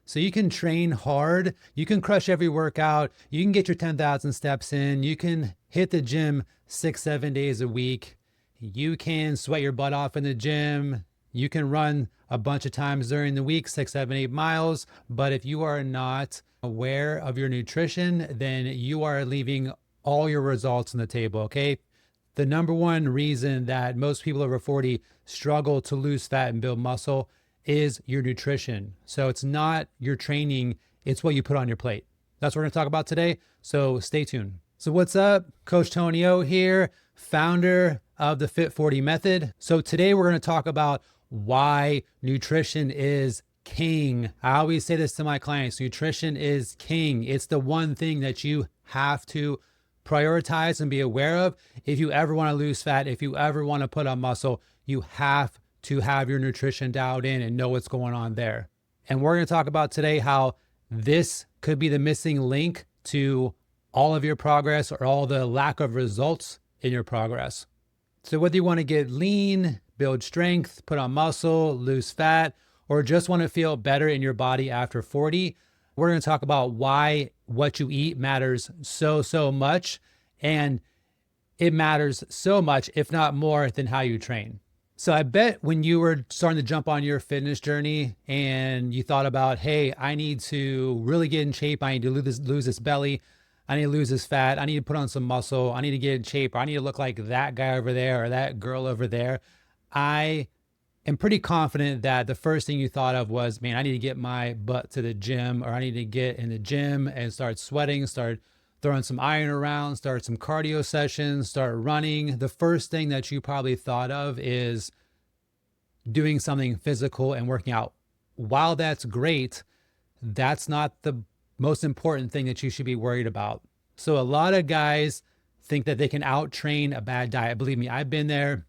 So you can train hard, you can crush every workout, you can get your 10,000 steps in, you can hit the gym 6, 7 days a week, you can sweat your butt off in the gym, you can run a bunch of times during the week, 6, 7, 8 miles. But if you are not aware of your nutrition, then you are leaving all your results on the table, okay? The number one reason that most people over 40 struggle to lose fat and build muscle is your nutrition. So it's not your training, it's what you put on your plate. That's what we're gonna talk about today, so stay tuned. So what's up? Coach Tony O here, founder of the Fit 40 method. So today we're gonna talk about why nutrition is king. I always say this to my clients, nutrition is king. It's the one thing that you have to prioritize and be aware of. If you ever want to lose fat, if you ever want to put on muscle, you have to have your nutrition dialed in and know what's going on there. And we're going to talk about today how this could be the missing link to all of your progress or all the lack of results in your progress. So whether you want to get lean, build strength, put on muscle, lose fat, or just want to feel better in your body after 40, we're going to talk about why what you eat matters so much. And it matters so much, if not more, than how you train. So I bet when you were starting to jump on your fitness journey and you thought about, hey, I need to really get in shape. I need to lose this belly. I need to lose this fat. I need to put on some muscle. I need to get in shape. I need to look like that guy over there or that girl over there. I am pretty confident that the first thing you thought of was, man, I need to get my butt to the gym, or I need to get in the gym and start sweating, start throwing some iron around, start some cardio sessions, start running. The first thing that you probably thought of is doing something physical and working out. While that's great, that's not the most important thing that you should be worried about. So a lot of guys think that they can out-train a bad diet. Believe me, I've been there.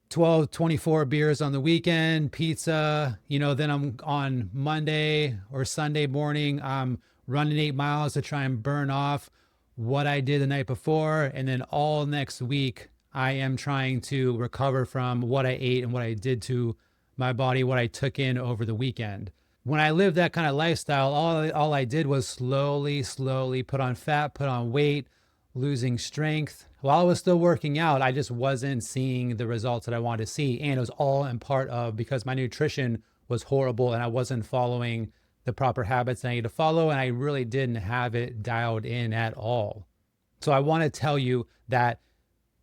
12, 24 beers on the weekend, pizza, then I'm on Monday or Sunday morning, I'm running 8 miles to try and burn off what I did the night before. And then all next week, I am trying to recover from what I ate and what I did to my body, what I took in over the weekend. When I lived that kind of lifestyle, all I did was slowly put on fat, put on weight, losing strength. While I was still working out, I just wasn't seeing the results that I wanted to see. And it was all in part of because my nutrition was horrible and I wasn't following the proper habits I need to follow. And I really didn't have it dialed in at all. So I want to tell you that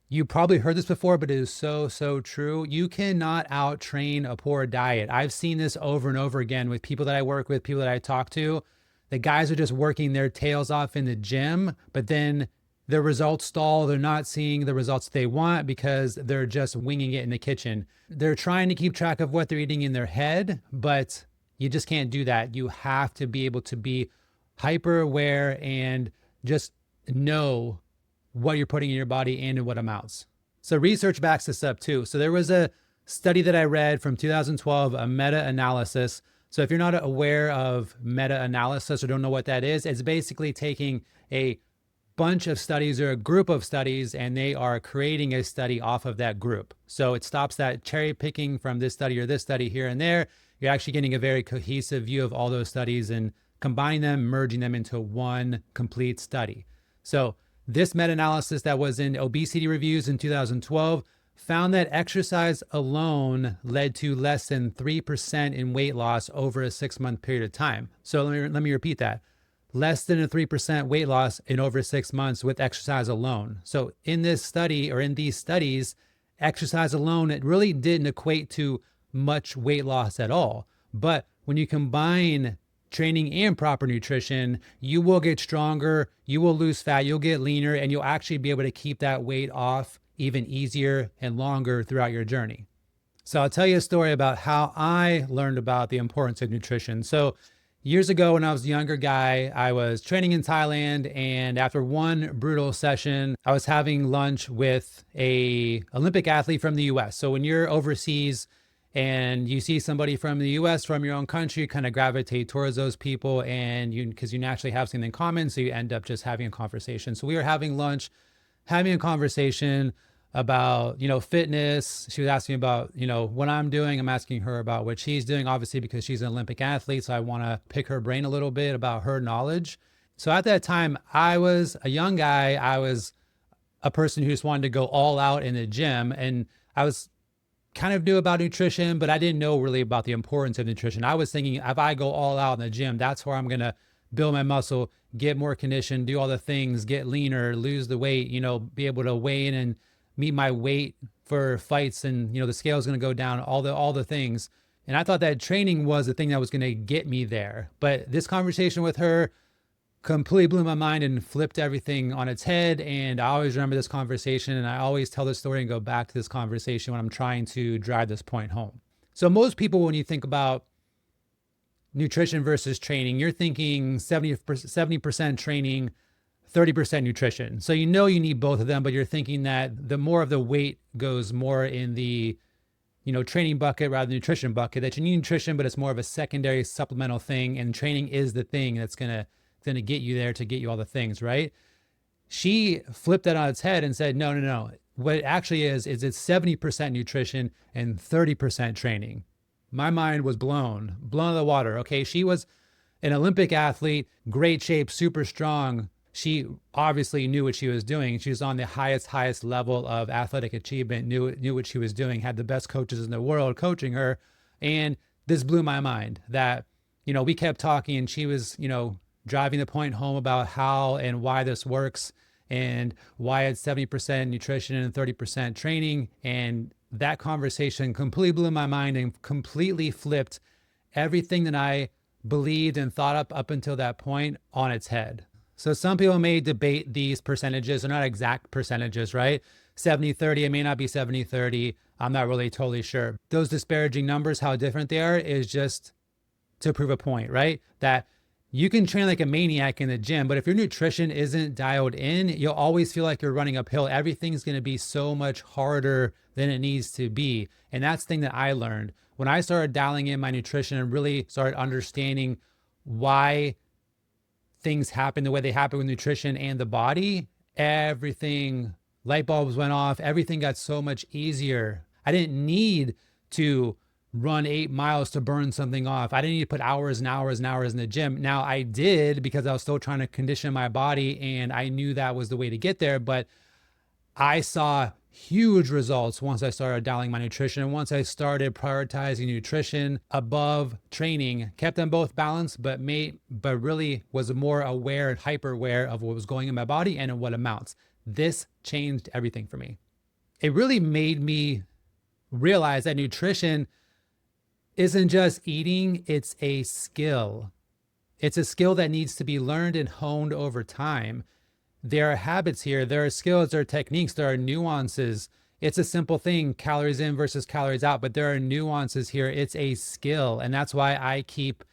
you probably heard this before, but it is so true. You cannot out-train a poor diet. I've seen this over and over again with people that I work with, people that I talk to. The guys are just working their tails off in the gym, but then their results stall. They're not seeing the results they want because they're just winging it in the kitchen. They're trying to keep track of what they're eating in their head, but you just can't do that. You have to be able to be hyper aware and just know what you're putting in your body and in what amounts. So research backs this up too. So there was a study that I read from 2012, a meta-analysis. So if you're not aware of meta-analysis or don't know what that is, it's basically taking a bunch of studies or a group of studies and they are creating a study off of that group. So it stops that cherry picking from this study or this study here and there. You're actually getting a very cohesive view of all those studies and combining them, merging them into one complete study. So this meta-analysis that was in obesity reviews in 2012 found that exercise alone led to less than 3% in weight loss over a 6-month period of time. So let me repeat that. Less than a 3% weight loss in over 6 months with exercise alone. So in this study or in these studies, exercise alone, it really didn't equate to much weight loss at all. But when you combine training and proper nutrition, you will get stronger, you will lose fat, you'll get leaner, and you'll actually be able to keep that weight off even easier and longer throughout your journey. So I'll tell you a story about how I learned about the importance of nutrition. So years ago, when I was a younger guy, I was training in Thailand, and after one brutal session, I was having lunch with an Olympic athlete from the US. So when you're overseas and you see somebody from the US, from your own country, you kind of gravitate towards those people, and because you naturally have something in common, so you end up just having a conversation. So we were having lunch, having a conversation about, fitness. She was asking me about, what I'm doing. I'm asking her about what she's doing, obviously, because she's an Olympic athlete. So I want to pick her brain a little bit about her knowledge. So at that time, I was a young guy. I was a person who just wanted to go all out in the gym. And I was kind of knew about nutrition, but I didn't know really about the importance of nutrition. I was thinking if I go all out in the gym, that's where I'm going to build my muscle, get more condition, do all the things, get leaner, lose the weight, be able to weigh in and meet my weight for fights. And, the scale is going to go down, all the things. And I thought that training was the thing that was going to get me there. But this conversation with her completely blew my mind and flipped everything on its head. And I always remember this conversation, and I always tell this story and go back to this conversation when I'm trying to drive this point home. So most people, when you think about nutrition versus training, you're thinking 70% training, 30% nutrition. So you need both of them, but you're thinking that the more of the weight goes more in the training bucket rather than nutrition bucket, that you need nutrition, but it's more of a secondary supplemental thing. And training is the thing that's going to get you there, to get you all the things, right? She flipped that on its head and said, no. What it actually is it's 70% nutrition and 30% training. My mind was blown out of the water. Okay. She was an Olympic athlete, great shape, super strong. She obviously knew what she was doing. She was on the highest level of athletic achievement, knew what she was doing, had the best coaches in the world coaching her. And this blew my mind that, we kept talking, and she was, driving the point home about how and why this works and why it's 70% nutrition and 30% training. And that conversation completely blew my mind and completely flipped everything that I believed and thought up until that point on its head. So some people may debate these percentages. They're not exact percentages, right? 70-30, it may not be 70-30. I'm not really totally sure. Those disparaging numbers, how different they are, is just to prove a point, right? That you can train like a maniac in the gym, but if your nutrition isn't dialed in, you'll always feel like you're running uphill. Everything's going to be so much harder than it needs to be. And that's the thing that I learned. When I started dialing in my nutrition and really started understanding why things happen the way they happen with nutrition and the body, everything, light bulbs went off. Everything got so much easier. I didn't need to run 8 miles to burn something off. I didn't need to put hours and hours and hours in the gym. Now I did, because I was still trying to condition my body, and I knew that was the way to get there. But I saw huge results once I started dialing my nutrition, and once I started prioritizing nutrition above training, kept them both balanced, but really was more aware and hyper aware of what was going in my body and in what amounts. This changed everything for me. It really made me realize that nutrition isn't just eating, it's a skill. It's a skill that needs to be learned and honed over time. There are habits here, there are skills, there are techniques, there are nuances. It's a simple thing, calories in versus calories out, but there are nuances here. It's a skill. And that's why I keep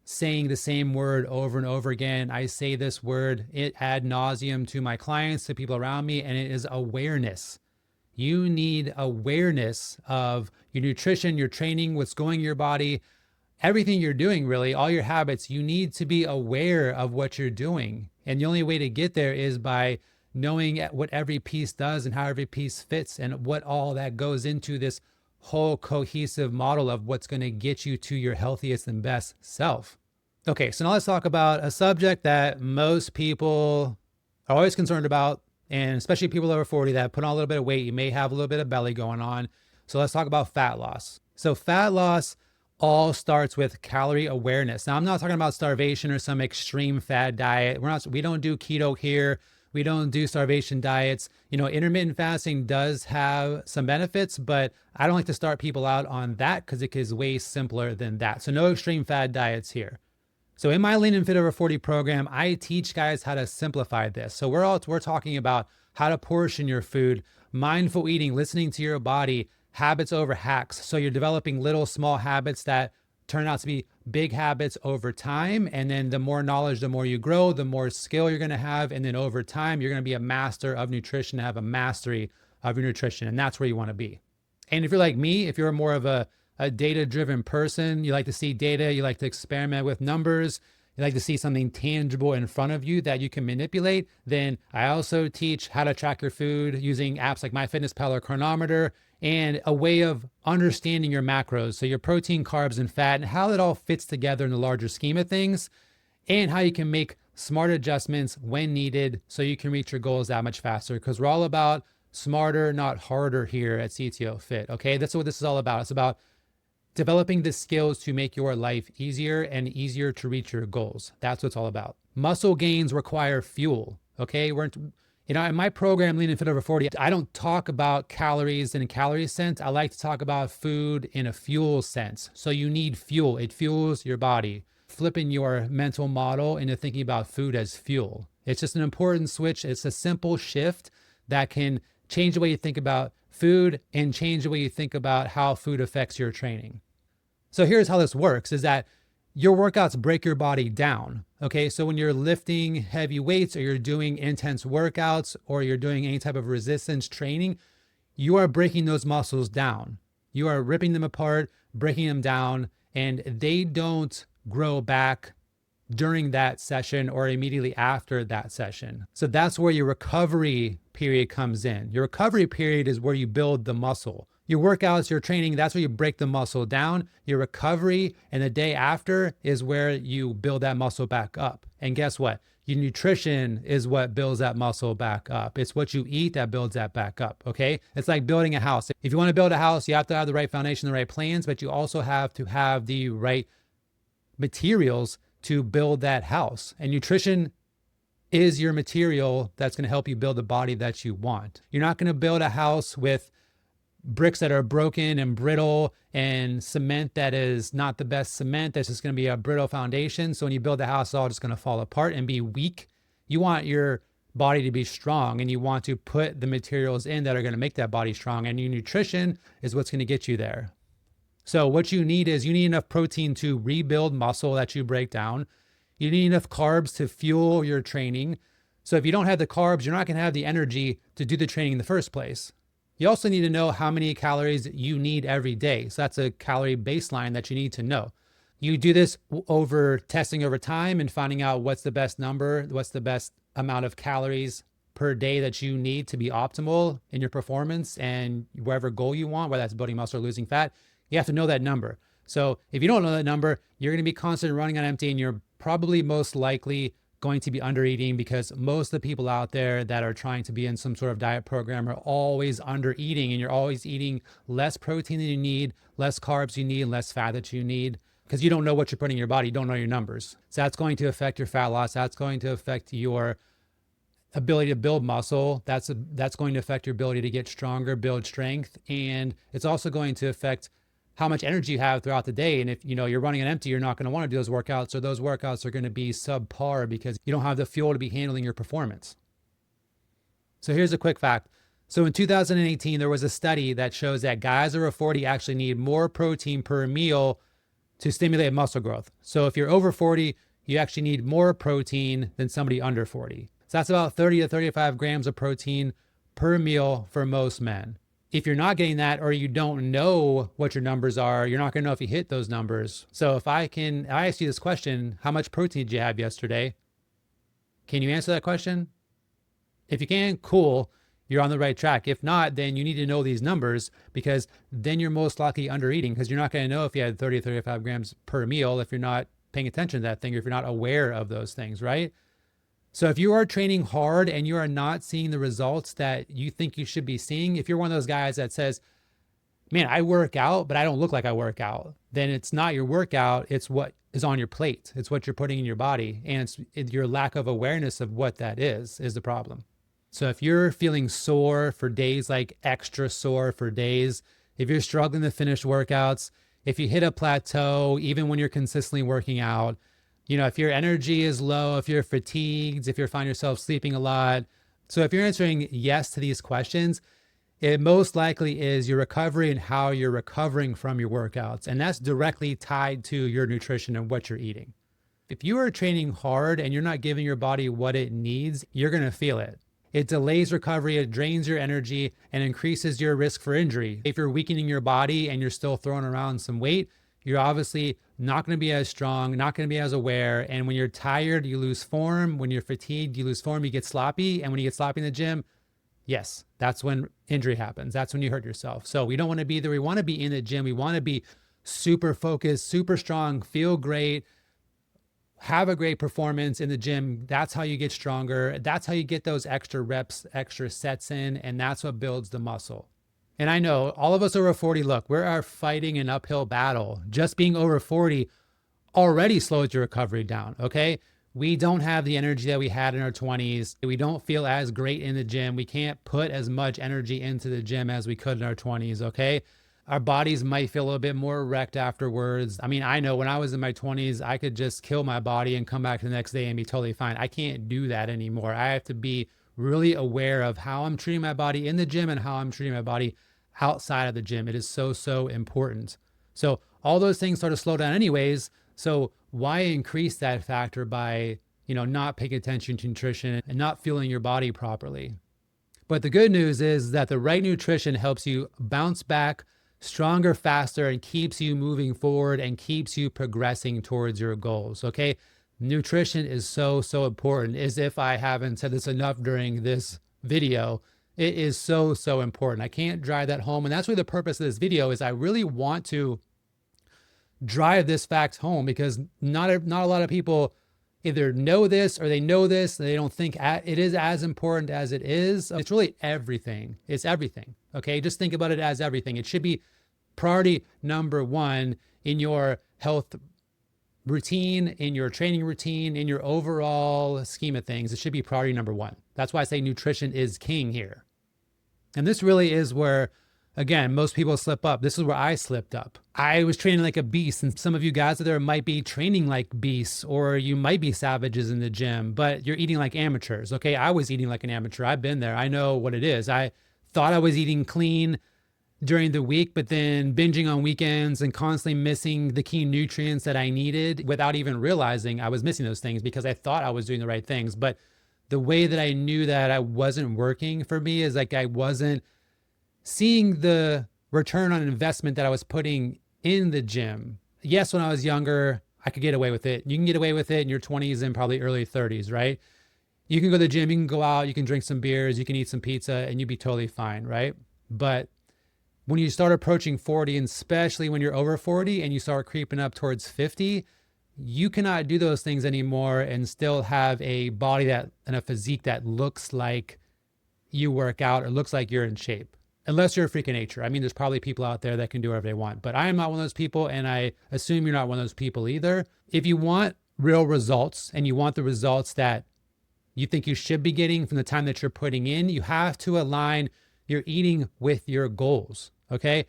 saying the same word over and over again. I say this word ad nauseum to my clients, to people around me, and it is awareness. You need awareness of your nutrition, your training, what's going in your body, everything you're doing, really, all your habits. You need to be aware of what you're doing. And the only way to get there is by knowing what every piece does and how every piece fits and what all that goes into this whole cohesive model of what's going to get you to your healthiest and best self. Okay, so now let's talk about a subject that most people are always concerned about, and especially people over 40 that put on a little bit of weight. You may have a little bit of belly going on. So let's talk about fat loss. So fat loss all starts with calorie awareness. Now, I'm not talking about starvation or some extreme fad diet. We don't do keto here. We don't do starvation diets. Intermittent fasting does have some benefits, but I don't like to start people out on that because it is way simpler than that. So no extreme fad diets here. So in my Lean and Fit Over 40 program, I teach guys how to simplify this. So we're talking about how to portion your food, mindful eating, listening to your body, habits over hacks. So you're developing little small habits that turn out to be big habits over time. And then the more knowledge, the more you grow, the more skill you're going to have. And then over time, you're going to be a master of nutrition, have a mastery of your nutrition. And that's where you want to be. And if you're like me, if you're more of a data-driven person, you like to see data, you like to experiment with numbers, you like to see something tangible in front of you that you can manipulate, then I also teach how to track your food using apps like MyFitnessPal or Chronometer, and a way of understanding your macros. So your protein, carbs, and fat, and how it all fits together in the larger scheme of things, and how you can make smart adjustments when needed so you can reach your goals that much faster. Because we're all about smarter, not harder here at CTO Fit. Okay, that's what this is all about. It's about developing the skills to make your life easier and easier to reach your goals. That's what it's all about. Muscle gains require fuel. Okay, in my program, Lean and Fit Over 40, I don't talk about calories in a calorie sense. I like to talk about food in a fuel sense. So you need fuel. It fuels your body. Flipping your mental model into thinking about food as fuel. It's just an important switch. It's a simple shift that can change the way you think about food and change the way you think about how food affects your training. So here's how this works, is that your workouts break your body down. Okay, so when you're lifting heavy weights or you're doing intense workouts or you're doing any type of resistance training, you are breaking those muscles down. You are ripping them apart, breaking them down, and they don't grow back during that session or immediately after that session. So that's where your recovery period comes in. Your recovery period is where you build the muscle. Your workouts, your training, that's where you break the muscle down. Your recovery and the day after is where you build that muscle back up. And guess what? Your nutrition is what builds that muscle back up. It's what you eat that builds that back up, okay? It's like building a house. If you want to build a house, you have to have the right foundation, the right plans, but you also have to have the right materials to build that house. And nutrition is your material that's going to help you build the body that you want. You're not going to build a house with bricks that are broken and brittle and cement that is not the best cement. That's just going to be a brittle foundation. So when you build the house, it's all just going to fall apart and be weak. You want your body to be strong, and you want to put the materials in that are going to make that body strong. And your nutrition is what's going to get you there. So what you need is you need enough protein to rebuild muscle that you break down. You need enough carbs to fuel your training. So if you don't have the carbs, you're not going to have the energy to do the training in the first place. You also need to know how many calories you need every day. So that's a calorie baseline that you need to know. You do this over testing over time and finding out what's the best number, what's the best amount of calories per day that you need to be optimal in your performance and wherever goal you want, whether that's building muscle or losing fat. You have to know that number. So if you don't know that number, you're going to be constantly running on empty, and you're probably most likely going to be under eating, because most of the people out there that are trying to be in some sort of diet program are always under eating, and you're always eating less protein than you need, less carbs you need, less fat that you need, because you don't know what you're putting in your body. You don't know your numbers. So that's going to affect your fat loss. That's going to affect your ability to build muscle. That's going to affect your ability to get stronger, build strength. And it's also going to affect how much energy you have throughout the day. And if you're running on empty, you're not going to want to do those workouts, or those workouts are going to be subpar because you don't have the fuel to be handling your performance. So here's a quick fact. So in 2018, there was a study that shows that guys over 40 actually need more protein per meal to stimulate muscle growth. So if you're over 40, you actually need more protein than somebody under 40. So that's about 30 to 35 grams of protein per meal for most men. If you're not getting that, or you don't know what your numbers are, you're not going to know if you hit those numbers. So if I ask you this question, how much protein did you have yesterday? Can you answer that question? If you can, cool, you're on the right track. If not, then you need to know these numbers, because then you're most likely under eating, because you're not going to know if you had 30 or 35 grams per meal if you're not paying attention to that thing, or if you're not aware of those things, right? So if you are training hard and you are not seeing the results that you think you should be seeing, if you're one of those guys that says, man, I work out, but I don't look like I work out, then it's not your workout, it's what is on your plate. It's what you're putting in your body. And it's your lack of awareness of what that is the problem. So if you're feeling sore for days, like extra sore for days, if you're struggling to finish workouts, if you hit a plateau, even when you're consistently working out, if your energy is low, if you're fatigued, if you find yourself sleeping a lot. So if you're answering yes to these questions, it most likely is your recovery and how you're recovering from your workouts. And that's directly tied to your nutrition and what you're eating. If you are training hard and you're not giving your body what it needs, you're going to feel it. It delays recovery, it drains your energy, and increases your risk for injury. If you're weakening your body and you're still throwing around some weight, you're obviously not going to be as strong, not going to be as aware. And when you're tired, you lose form. When you're fatigued, you lose form, you get sloppy. And when you get sloppy in the gym, yes, that's when injury happens. That's when you hurt yourself. So we don't want to be there. We want to be in the gym. We want to be super focused, super strong, feel great, have a great performance in the gym. That's how you get stronger. That's how you get those extra reps, extra sets in. And that's what builds the muscle. And I know all of us over 40, look, we are fighting an uphill battle. Just being over 40 already slows your recovery down, okay? We don't have the energy that we had in our 20s. We don't feel as great in the gym. We can't put as much energy into the gym as we could in our 20s, okay? Our bodies might feel a little bit more erect afterwards. I mean, I know when I was in my 20s, I could just kill my body and come back the next day and be totally fine. I can't do that anymore. I have to be really aware of how I'm treating my body in the gym and how I'm treating my body outside of the gym. It is so, so important. So all those things sort of slow down anyways. So why increase that factor by, not paying attention to nutrition and not fueling your body properly? But the good news is that the right nutrition helps you bounce back stronger, faster, and keeps you moving forward and keeps you progressing towards your goals, okay? Nutrition is so, so important. As if I haven't said this enough during this video, it is so, so important. I can't drive that home. And that's really the purpose of this video is I really want to drive this fact home because not a lot of people either know this or they know this and they don't think it is as important as it is. It's really everything. It's everything. Okay. Just think about it as everything. It should be priority number one in your health routine, in your training routine, in your overall scheme of things. It should be priority number one. That's why I say nutrition is king here. And this really is where, again, most people slip up. This is where I slipped up. I was training like a beast, and some of you guys out there might be training like beasts, or you might be savages in the gym, but you're eating like amateurs. Okay, I was eating like an amateur. I've been there. I know what it is. I thought I was eating clean during the week, but then binging on weekends and constantly missing the key nutrients that I needed without even realizing I was missing those things because I thought I was doing the right things. But the way that I knew that I wasn't working for me is like I wasn't seeing the return on investment that I was putting in the gym. Yes, when I was younger, I could get away with it. You can get away with it in your 20s and probably early 30s, right? You can go to the gym, you can go out, you can drink some beers, you can eat some pizza, and you'd be totally fine, right? But when you start approaching 40, and especially when you're over 40 and you start creeping up towards 50, you cannot do those things anymore and still have a body and a physique that looks like you work out or looks like you're in shape. Unless you're a freak of nature. I mean, there's probably people out there that can do whatever they want, but I am not one of those people, and I assume you're not one of those people either. If you want real results and you want the results that you think you should be getting from the time that you're putting in, you have to align your eating with your goals, okay?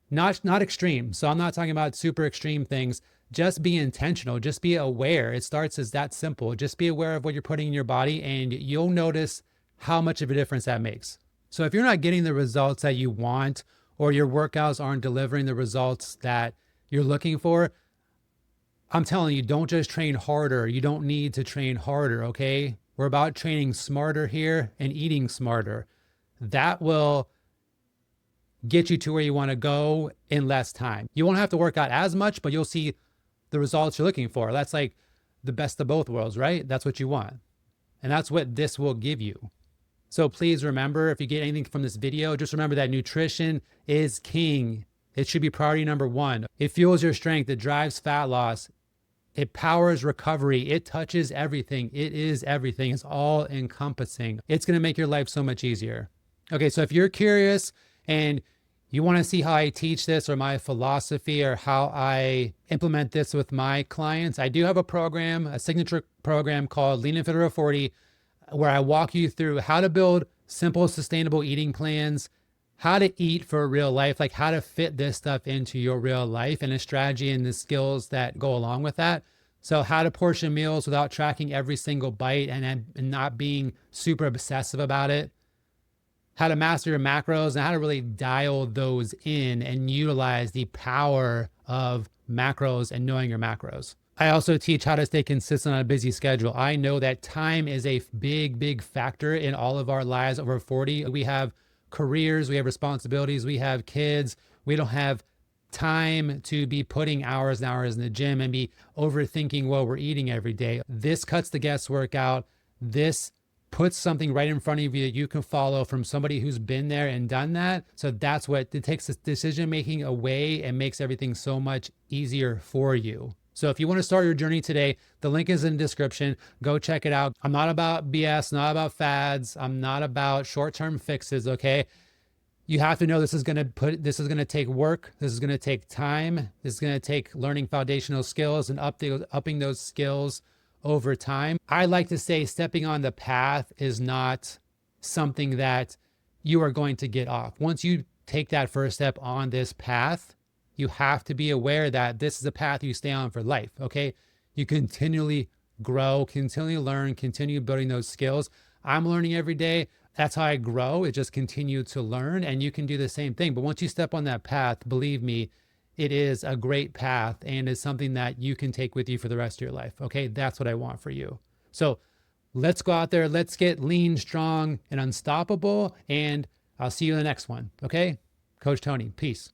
Not extreme. So I'm not talking about super extreme things. Just be intentional. Just be aware. It starts as that simple. Just be aware of what you're putting in your body, and you'll notice how much of a difference that makes. So if you're not getting the results that you want, or your workouts aren't delivering the results that you're looking for, I'm telling you, don't just train harder. You don't need to train harder, okay? We're about training smarter here and eating smarter. That will get you to where you want to go in less time. You won't have to work out as much, but you'll see the results you're looking for. That's like the best of both worlds, right? That's what you want. And that's what this will give you. So please remember, if you get anything from this video, just remember that nutrition is king. It should be priority number one. It fuels your strength. It drives fat loss. It powers recovery. It touches everything. It is everything. It's all encompassing. It's going to make your life so much easier. Okay, so if you're curious and you want to see how I teach this or my philosophy or how I implement this with my clients, I do have a program, a signature program called Lean and Fit Over 40, where I walk you through how to build simple, sustainable eating plans, how to eat for real life, like how to fit this stuff into your real life, and a strategy and the skills that go along with that. So how to portion meals without tracking every single bite and not being super obsessive about it. How to master your macros and how to really dial those in and utilize the power of macros and knowing your macros. I also teach how to stay consistent on a busy schedule. I know that time is a big, big factor in all of our lives over 40. We have careers, we have responsibilities, we have kids. We don't have time to be putting hours and hours in the gym and be overthinking what we're eating every day. This cuts the guesswork out. This puts something right in front of you that you can follow from somebody who's been there and done that. So that's what it takes, this decision making away and makes everything so much easier for you. So if you want to start your journey today, the link is in the description. Go check it out. I'm not about BS, not about fads. I'm not about short-term fixes, okay? You have to know this is going to take work. This is going to take time. This is going to take learning foundational skills and upping those skills over time. I like to say stepping on the path is not something that you are going to get off. Once you take that first step on this path, you have to be aware that this is a path you stay on for life, okay? You continually grow, continually learn, continue building those skills. I'm learning every day. That's how I grow. It just continue to learn, and you can do the same thing. But once you step on that path, believe me, it is a great path and is something that you can take with you for the rest of your life. Okay, that's what I want for you. So let's go out there. Let's get lean, strong, and unstoppable. And I'll see you in the next one. Okay, Coach Tony, peace.